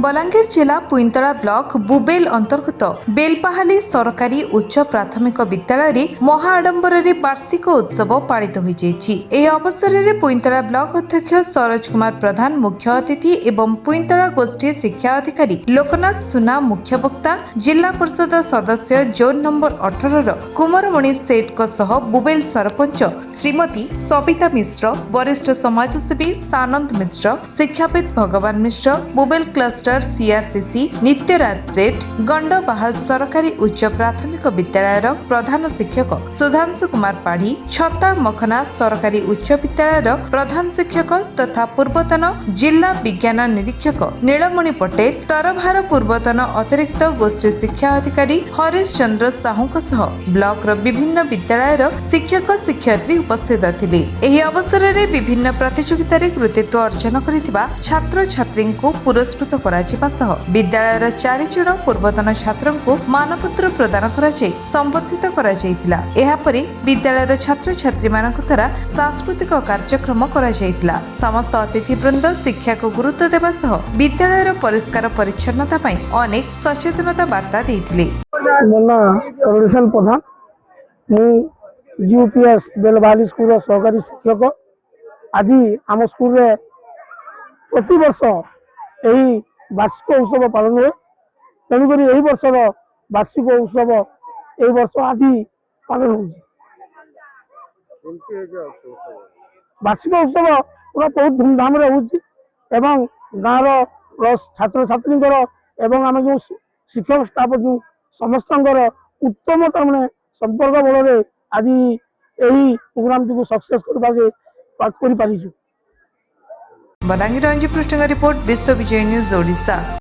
बलांगीर जिला पुईंतला ब्लॉक बुबेल अंतर्गत बेलपाहाली सरकारी उच्च प्राथमिक विद्यालय रे महाआडंबर वार्षिक उत्सव पालित होई। अवसर में पुईंतला ब्लॉक अध्यक्ष सरोज कुमार प्रधान मुख्य अतिथि एवं पुईंतला गोष्ठी शिक्षा अधिकारी लोकनाथ सुना मुख्य वक्ता, जिला परिषद सदस्य जोन नंबर 18 कुमारमणि सेठ बुबेल सरपंच श्रीमती सबिता मिश्र, वरिष्ठ समाजसेवी सानंद मिश्र, शिक्षाविद भगवान मिश्र, बुबेल क्लस्टर सीआरसीसी नित्यराज सेठ, गंडबाहाल सरकारी उच्च प्राथमिक विद्यालय प्रधान शिक्षक सुधांशु कुमार पाढ़ी, छता मखना सरकारी उच्च विद्यालय प्रधान शिक्षक तथा पूर्वतन जिला विज्ञान निरीक्षक नीलमणि पटेल, तरभार पूर्वतन अतिरिक्त गोष्ठी शिक्षा अधिकारी हरीश चंद्र साहू ब्लॉक विभिन्न विद्यालय शिक्षक शिक्षयित्री उपस्थित थिले। एही अवसर में विभिन्न प्रतियोगिता कृतित्व अर्जन करिथिबा छात्र छात्री को पुरस्कृत कराजिबा सह विद्यालयर 4 जण पूर्वतन छात्र को मानपत्र प्रदान कराଯାଇ संबर्धित कराଯାଇथिला। एहा परे विद्यालयर छात्र छात्री मानक द्वारा सांस्कृतिक कार्यक्रम कराଯାଇथिला। समस्त अतिथिवृंद शिक्षा को गुरुत्व देवा सह विद्यालयर परिष्कार परिच्छन्नता पई अनेक सचेतनता वार्ता देथिले। मोना करुणेशन प्रधान मु यूपीएस बेलबाली स्कूल सहकारी शिक्षक। आज आम स्कूल रे प्रति वर्ष यही वार्षिक उत्सव पालन हुए। तेणुक यही वर्षर वार्षिक उत्सव यही वर्ष आज पालन हो। वार्षिक उत्सव पूरा बहुत धूमधाम एवं गाँव प्लस छात्र छात्री एवं आम जो शिक्षक स्टाफ जो समस्त उत्तम तरह संपर्क बल आज यही प्रोग्राम टी सक्सेस कर बलांगीर अंजी पृष्ठ रिपोर्ट विश्व विजय न्यूज ओडिशा।